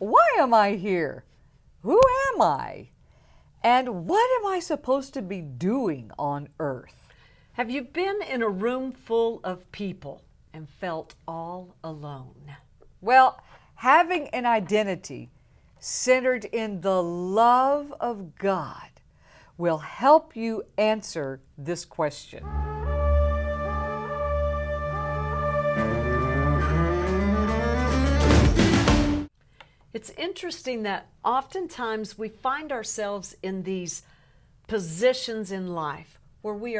Why am I here? Who am I? And what am I supposed to be doing on earth? Have you been in a room full of people and felt all alone? Well, having an identity centered in the love of God will help you answer this question. It's interesting that oftentimes we find ourselves in these positions in life where we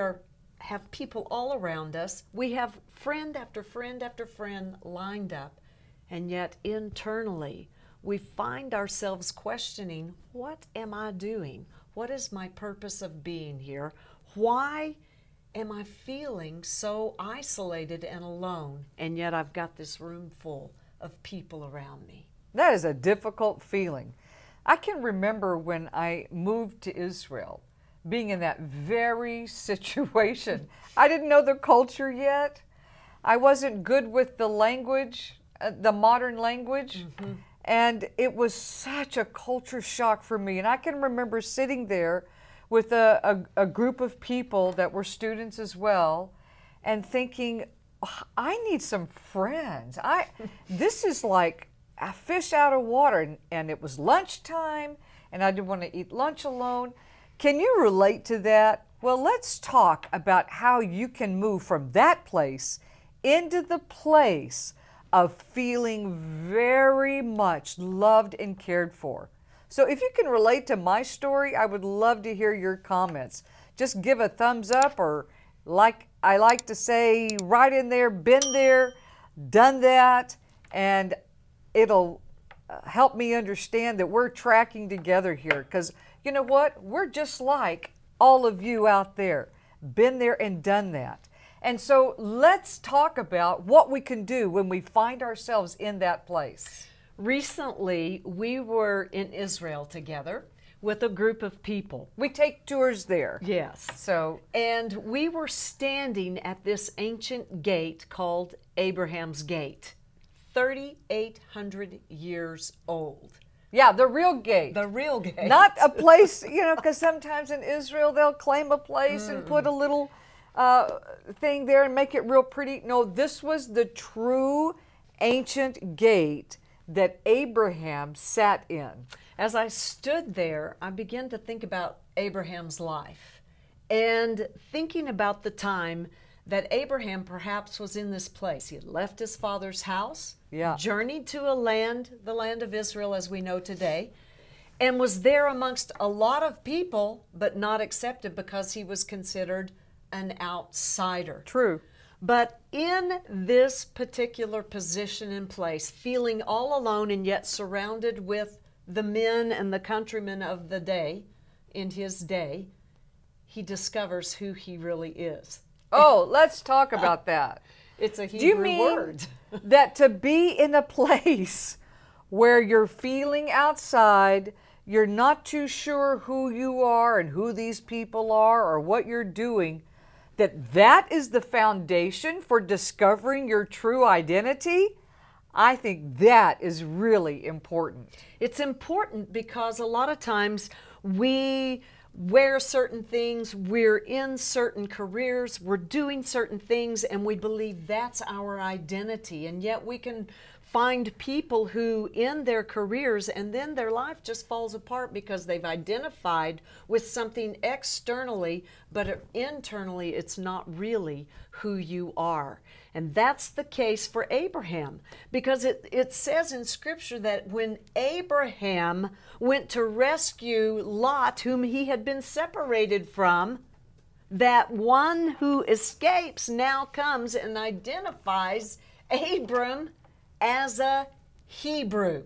have people all around us. We have friend after friend after friend lined up, and yet internally we find ourselves questioning, what am I doing? What is my purpose of being here? Why am I feeling so isolated and alone, and yet I've got this room full of people around me? That is a difficult feeling. I can remember when I moved to Israel, being in that very situation. I didn't know the culture yet. I wasn't good with the language, the modern language, and it was such a culture shock for me. And I can remember sitting there with a group of people that were students as well, and thinking, "Oh, I need some friends. This is like a fish out of water," and it was lunchtime, and I didn't want to eat lunch alone. Can you relate to that? Well, let's talk about how you can move from that place into the place of feeling very much loved and cared for. So if you can relate to my story, I would love to hear your comments. Just give a thumbs up, or like I like to say, right in there, been there, done that, and it'll help me understand that we're tracking together here, because you know what? We're just like all of you out there, been there and done that. And so let's talk about what we can do when we find ourselves in that place. Recently, we were in Israel together with a group of people. We take tours there. Yes. So, And we were standing at this ancient gate called Abraham's Gate, 3,800 years old. yeah, the real gate. The real gate. Not a place, because sometimes in Israel they'll claim a place and put a little thing there and make it real pretty. No, this was the true ancient gate that Abraham sat in. As I stood there, I began to think about Abraham's life and thinking about the time that Abraham perhaps was in this place. He had left his father's house, journeyed to the land of Israel as we know today, and was there amongst a lot of people, but not accepted because he was considered an outsider. True. But in this particular position and place, feeling all alone and yet surrounded with the men and the countrymen of the day, in his day, he discovers who he really is. Oh, let's talk about that. It's a Do you Hebrew mean word. that to be in a place where you're feeling outside, you're not too sure who you are and who these people are or what you're doing, that is the foundation for discovering your true identity? I think that is really important. It's important because a lot of times we wear certain things, we're in certain careers, we're doing certain things, and we believe that's our identity. And yet we can find people who in their careers and then their life just falls apart because they've identified with something externally, but internally it's not really who you are. And that's the case for Abraham, because it says in Scripture that when Abraham went to rescue Lot, whom he had been separated from, that one who escapes now comes and identifies Abram as a Hebrew.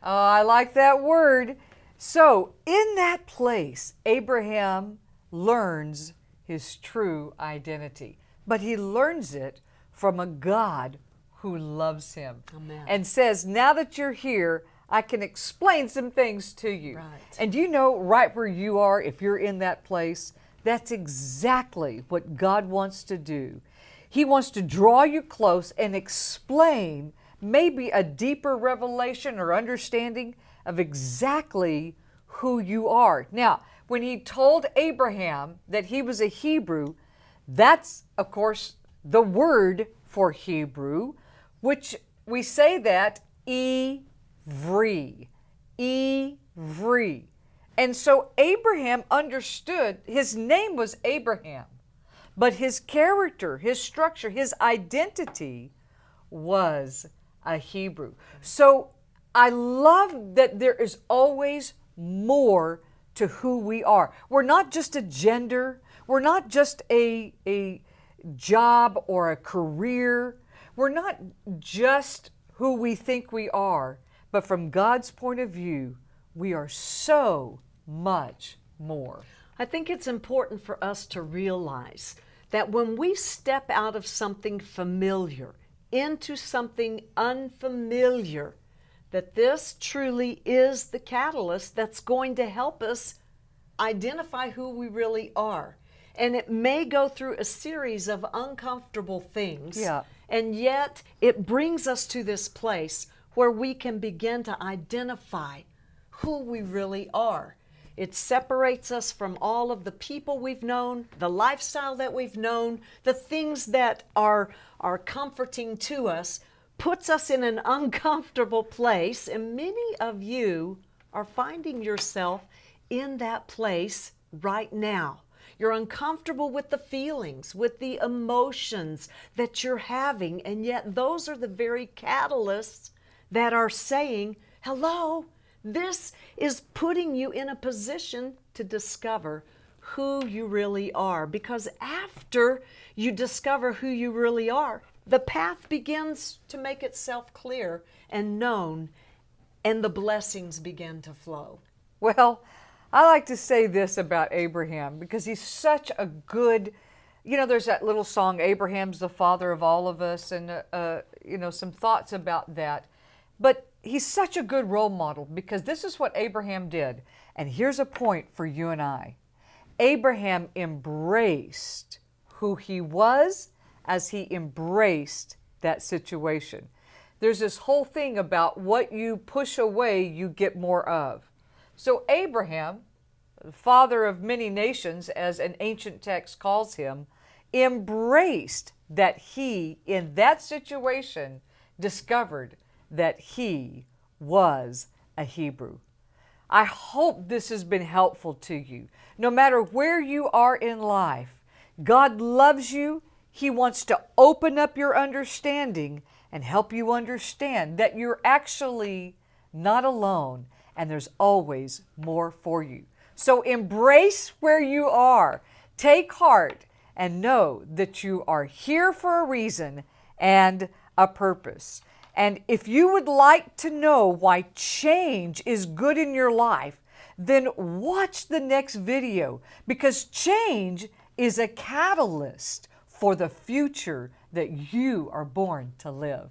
Oh, I like that word. So, in that place, Abraham learns his true identity, but he learns it from a God who loves him. Amen. And says, now that you're here, I can explain some things to you. Right. And you know, right where you are, if you're in that place, that's exactly what God wants to do. He wants to draw you close and explain maybe a deeper revelation or understanding of exactly who you are. Now, when he told Abraham that he was a Hebrew, that's, of course, the word for Hebrew, which we say that Ivri. Ivri. And so Abraham understood his name was Abraham, but his character, his structure, his identity was a Hebrew. So I love that there is always more to who we are. We're not just a gender, we're not just a job or a career, we're not just who we think we are, but from God's point of view, we are so much more. I think it's important for us to realize that when we step out of something familiar into something unfamiliar, that this truly is the catalyst that's going to help us identify who we really are. And it may go through a series of uncomfortable things, and yet it brings us to this place where we can begin to identify who we really are. It separates us from all of the people we've known, the lifestyle that we've known, the things that are comforting to us, puts us in an uncomfortable place, and many of you are finding yourself in that place right now. You're uncomfortable with the feelings, with the emotions that you're having, and yet those are the very catalysts that are saying, hello, this is putting you in a position to discover who you really are. Because after you discover who you really are, the path begins to make itself clear and known, and the blessings begin to flow. Well, I like to say this about Abraham because he's such a good, there's that little song, Abraham's the father of all of us, and, some thoughts about that. But he's such a good role model because this is what Abraham did. And here's a point for you and I. Abraham embraced who he was as he embraced that situation. There's this whole thing about what you push away, you get more of. So Abraham, the father of many nations, as an ancient text calls him, embraced that he, in that situation, discovered that he was a Hebrew. I hope this has been helpful to you. No matter where you are in life, God loves you. He wants to open up your understanding and help you understand that you're actually not alone and there's always more for you. So embrace where you are. Take heart and know that you are here for a reason and a purpose. And if you would like to know why change is good in your life, then watch the next video, because change is a catalyst for the future that you are born to live.